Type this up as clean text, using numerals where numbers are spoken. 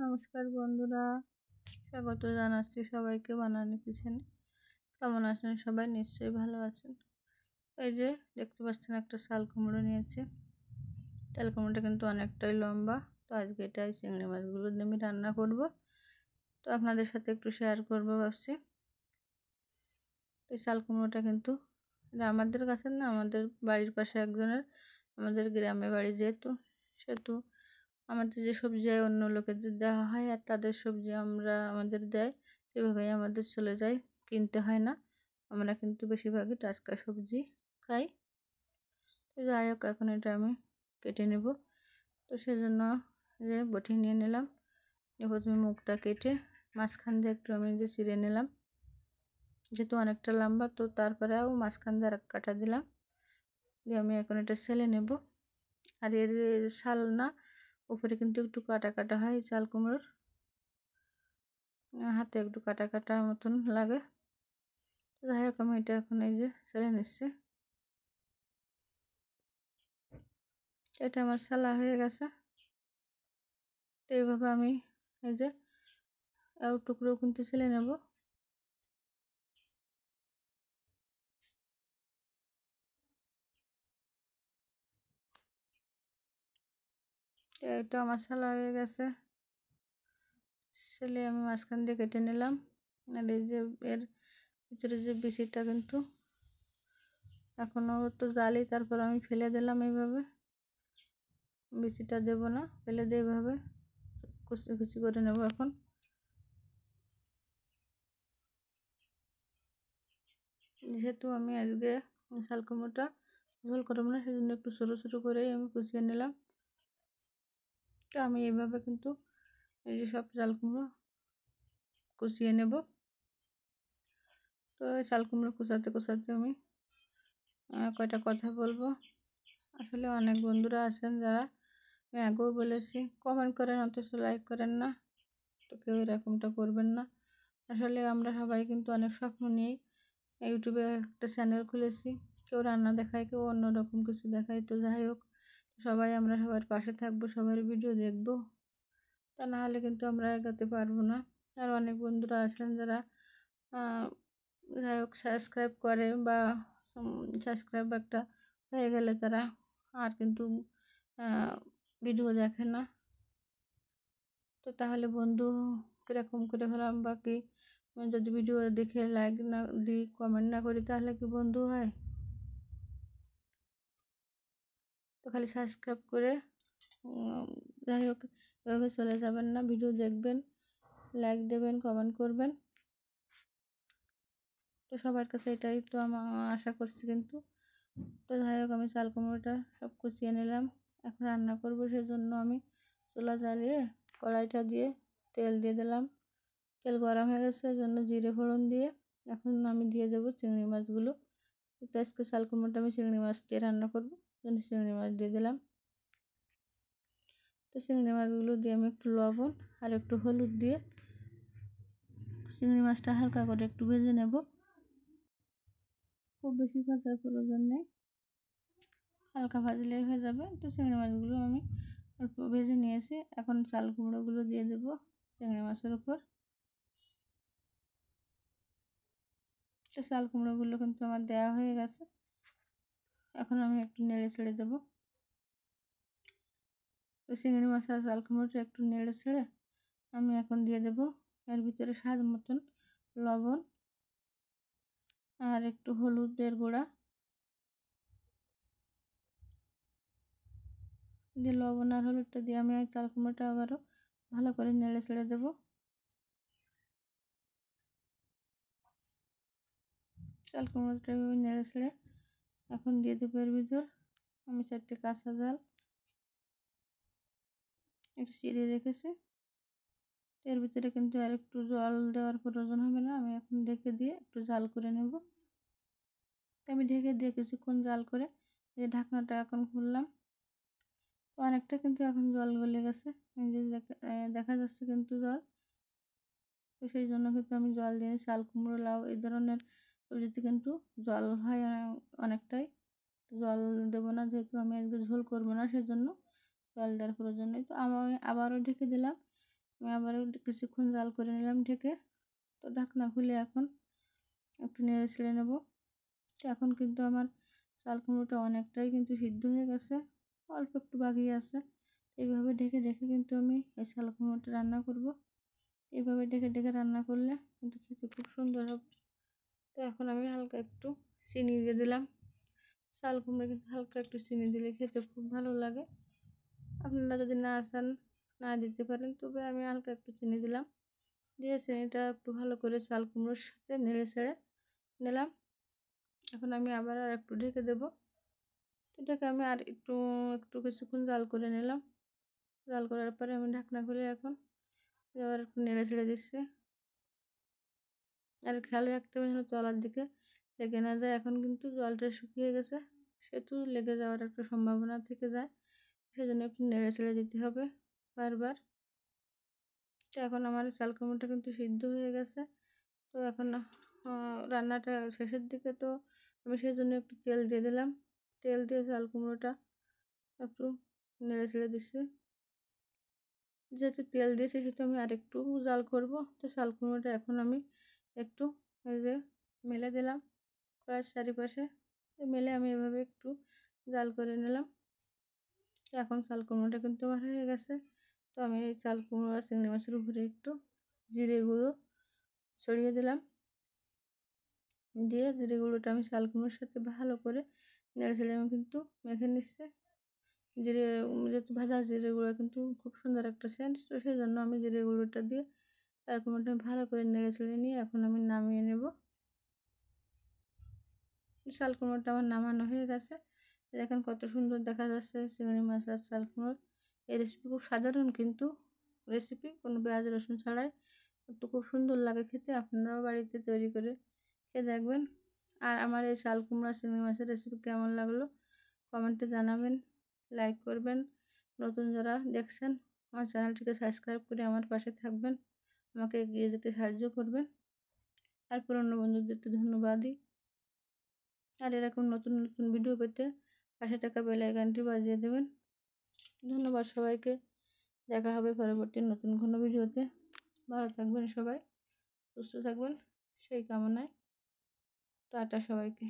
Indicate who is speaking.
Speaker 1: নমস্কার বন্ধুরা, স্বাগত জানাচ্ছি সবাইকে বানানি কিচেনে। কেমন আছেন সবাই? নিশ্চয়ই ভালো আছেন। এই যে দেখতে পাচ্ছেন একটা শাল কুমড়ো নিয়েছি। শাল কুমড়োটা কিন্তু অনেকটাই লম্বা। তো আজকে এটাই চিংড়ি মাছগুলো দিয়ে আমি রান্না করব। তো আপনাদের সাথে একটু শেয়ার করবো ভাবছি। এই শাল কুমড়োটা কিন্তু এটা আমাদের কাছে না, আমাদের বাড়ির পাশে একজনের, আমাদের গ্রামে বাড়ি যেহেতু সেহেতু আমাদের যে সবজি অন্য লোকেদের দেওয়া হয় আর তাদের সবজি আমাদের দেয়, সেভাবেই আমাদের চলে যায়, কিনতে হয় না। আমরা কিন্তু বেশিরভাগই টাটকা সবজি খাই। তো যাই হোক, এখন এটা আমি কেটে নেব। তো সেজন্য যে বটি নিয়ে নিলাম, প্রথমে মুখটা কেটে মাঝখান দিয়ে একটু আমি যে চিড়ে নিলাম, যেহেতু অনেকটা লম্বা তো তারপরেও মাঝখান দিয়ে আর কাটা দিলাম দিয়ে আমি এখন এটা ছেলে নেব। আর এর শাল না, উপরে কিন্তু একটু কাটা কাটা হয় চাল কুমড়োর, হাতে একটু কাটা কাটা মতন লাগে। যাই হোক, আমি এটা এখন এই যে ছেলে নিচ্ছি। এটা আমার সালা হয়ে গেছে। তো এইভাবে আমি এই যে টুকরো কিন্তু ছেলে নেব। এটা আমার সালা হয়ে গেছে, ছেলে আমি মাঝখান দিয়ে কেটে নিলাম। আর এই যে এর ভিতরে যে বিচিটা কিন্তু এখনও তো জালি, তারপর আমি ফেলে দিলাম। এইভাবে বিচিটা দেব না, ফেলে দিয়ে এইভাবে কুচি কুচি করে নেব। এখন যেহেতু আমি আজকে শাল কুমড়োটা ঝোল করবো না, সেজন্য একটু ছোটো ছোটো করেই আমি কুচিয়ে নিলাম। তো আমি এইভাবে কিন্তু এই যে সব শাল কুমড়ো কুচিয়ে নেব। তো শাল কুমড়ো কুচাতে কুচাতে আমি কয়টা কথা বলবো। আসলে অনেক বন্ধুরা আছেন যারা, আমি আগেও বলেছি, কমেন্ট করেন অথচ লাইক করেন না। তো কেউ এরকমটা করবেন না। আসলে আমরা সবাই কিন্তু অনেক স্বপ্ন নিয়েই ইউটিউবে একটা চ্যানেল খুলেছি। কেউ রান্না দেখায়, কেউ অন্যরকম কিছু দেখায়। তো যাই হোক, সবাই আমরা সবার পাশে থাকবো, সবার ভিডিও দেখবো। তা না হলে কিন্তু আমরা এগোতে পারবো না। আর অনেক বন্ধুরা আছেন যারা যাই হোক সাবস্ক্রাইব করে বা সাবস্ক্রাইব একটা হয়ে গেলে তারা আর কিন্তু ভিডিও দেখে না। তো তাহলে বন্ধু কীরকম করে হলাম বা কি, যদি ভিডিও দেখে লাইক না দিই, কমেন্ট না করি, তাহলে কি বন্ধু হয়? তো খালি সাবস্ক্রাইব করে যাই হোক এভাবে চলে যাবেন না, ভিডিও দেখবেন, লাইক দেবেন, কমেন্ট করবেন। তো সবার কাছে এটাই তো আমার আশা করছি কিন্তু। তো যাই হোক, আমি চাল কুমড়োটা সব কুচিয়ে নিলাম। এখন রান্না করবো, সেজন্য আমি চুলা জ্বালিয়ে কড়াইটা দিয়ে তেল দিয়ে দিলাম। তেল গরম হয়ে গেছে, জন্য জিরে ফোড়ন দিয়ে এখন আমি দিয়ে দেবো চিংড়ি মাছগুলো। তো আজকে চাল কুমড়োটা আমি চিংড়ি মাছ দিয়ে রান্না করবো, জন্য চিংড়ি মাছ দিয়ে দিলাম। তো চিংড়ি মাছগুলো দিয়ে আমি একটু লবণ আর একটু হলুদ দিয়ে চিংড়ি মাছটা হালকা করে একটু ভেজে নেব। খুব বেশি ভাজার প্রয়োজন নেই, হালকা ভাজলেই হয়ে যাবে। তো চিংড়ি মাছগুলো আমি অল্প ভেজে নিয়েছি। এখন চাল কুমড়োগুলো দিয়ে দেবো চিংড়ি মাছের উপর। তো চাল কুমড়োগুলো কিন্তু আমার দেওয়া হয়ে গেছে। এখন আমি একটু নেড়ে ছেড়ে দেবো। তো চিংড়ি মাছ আর চাল কুমড়োটা একটু নেড়ে ছেড়ে আমি এখন দিয়ে দেবো এর ভিতরে স্বাদ মতন লবণ আর একটু হলুদের গুঁড়া দিয়ে, লবণ আর হলুদটা দিয়ে আমি চাল কুমড়োটা আবারও ভালো করে নেড়ে ছেড়ে দেবো। চাল কুমড়োটা নেড়ে ছেড়ে এখন দিয়ে দেবো এর ভিতর আমি 4টে কাঁচা জাল একটু চিড়ে রেখেছি। এর ভিতরে কিন্তু আর একটু জল দেওয়ার প্রয়োজন হবে না, আমি এখন ঢেকে দিয়ে একটু জাল করে নেব। আমি ঢেকে দিয়ে কিছুক্ষণ জাল করে যে ঢাকনাটা এখন খুললাম, অনেকটা কিন্তু এখন জল গলে গেছে, এই যে দেখা যাচ্ছে কিন্তু জল। তো সেই জন্য কিন্তু আমি জল দিয়ে, চাল কুমড়ো লাউ এই ধরনের সবজিতে কিন্তু জল হয় অনেকটাই। জল দেবো না, যেহেতু আমি আজকে ঝোল করবো না, সেজন্য জল দেওয়ার প্রয়োজন নেই। তো আমি আবারও ঢেকে দিলাম। আমি আবার কিছুক্ষণ জাল করে নিলাম ঢেকে। তো ঢাকনা খুলে এখন একটু নেড়ে ছেড়ে নেবো। তো এখন কিন্তু আমার চাল কুমড়োটা অনেকটাই কিন্তু সিদ্ধ হয়ে গেছে, অল্প একটু বাকি আছে। এইভাবে ঢেকে ঢেকে কিন্তু আমি এই চাল কুমড়োটা রান্না করব। এইভাবে ঢেকে ঢেকে রান্না করলে কিন্তু খেতে খুব সুন্দর হবে। তো এখন আমি হালকা একটু চিনি দিয়ে দিলাম। চাল কুমড়ো কিন্তু হালকা একটু চিনি দিলে খেতে খুব ভালো লাগে। আপনারা যদি না চান না দিতে পারেন, তবে আমি হালকা একটু চিনি দিলাম। দিয়ে চিনিটা একটু ভালো করে চাল কুমড়োর সাথে নেড়ে ছেড়ে নিলাম। এখন আমি আবার আর একটু ঢেকে দেবো। এটাকে আমি আর একটু একটু কিছুক্ষণ জাল করে নিলাম। জাল করার পরে আমি ঢাকনা খুলে এখন আবার একটু নেড়ে ছেড়ে দিচ্ছি। আর খেয়াল রাখতে হবে যেন তলার দিকে লেগে না যায়। এখন কিন্তু জলটা শুকিয়ে গেছে, সেহেতু লেগে যাওয়ার একটা সম্ভাবনা থেকে যায়। সেজন্য একটু নেড়ে ছেড়ে দিতে হবে বারবার। তো এখন আমার চাল কুমড়োটা কিন্তু সিদ্ধ হয়ে গেছে। তো এখন রান্নাটা শেষের দিকে, তো আমি সেই জন্য একটু তেল দিয়ে দিলাম। তেল দিয়ে চাল কুমড়োটা একটু নেড়ে ছেড়ে দিচ্ছি। যেহেতু তেল দিয়েছি সেহেতু আমি আরেকটু জাল করব। তো চাল কুমড়োটা এখন আমি একটু এই যে মেলে দিলাম কড়াইয়ের চারিপাশে। মেলে আমি এভাবে একটু জাল করে নিলাম। এখন চাল কুমড়োটা কিন্তু আমার হয়ে গেছে। তো আমি এই চাল কুমড়ো আর চিংড়ি মাছের উপরে একটু জিরে গুঁড়ো ছড়িয়ে দিলাম। দিয়ে জিরে গুঁড়োটা আমি চাল কুমড়োর সাথে ভালো করে নেড়ে ছেড়ে আমি কিন্তু মেখে নিচ্ছি। জিরে যেহেতু ভাজা জিরে গুঁড়ো কিন্তু খুব সুন্দর একটা সেন্ট, তো সেই জন্য আমি জিরে গুঁড়োটা দিয়ে চাল কুমড়োটা ভালো করে নেড়ে ছেড়ে নিয়ে এখন আমি নামিয়ে নেব। চাল কুমড়োটা আমার নামানো হয়ে গেছে। দেখেন কত সুন্দর দেখা যাচ্ছে চিংড়ি মাছ আর চাল কুমড়োর এই রেসিপি। খুব সাধারণ কিন্তু রেসিপি, কোনো পেঁয়াজ রসুন ছাড়াই, একটু খুব সুন্দর লাগে খেতে। আপনারাও বাড়িতে তৈরি করে খেয়ে দেখবেন। আর আমার এই চাল কুমড়া চিংড়ি মাছের রেসিপি কেমন লাগলো কমেন্টে জানাবেন, লাইক করবেন। নতুন যারা দেখছেন আমার চ্যানেলটিকে সাবস্ক্রাইব করে আমার পাশে থাকবেন, আমাকে এগিয়ে যেতে সাহায্য করবেন। আর পুরনো বন্ধুদের তো ধন্যবাদই। আর এরকম নতুন নতুন ভিডিও পেতে পাশে থাকা বেল আইকনটি বাজিয়ে দেবেন। ধন্যবাদ সবাইকে। দেখা হবে পরবর্তী নতুন কোনো ভিডিওতে। ভালো থাকবেন সবাই, সুস্থ থাকবেন সেই কামনায়। টাটা সবাইকে।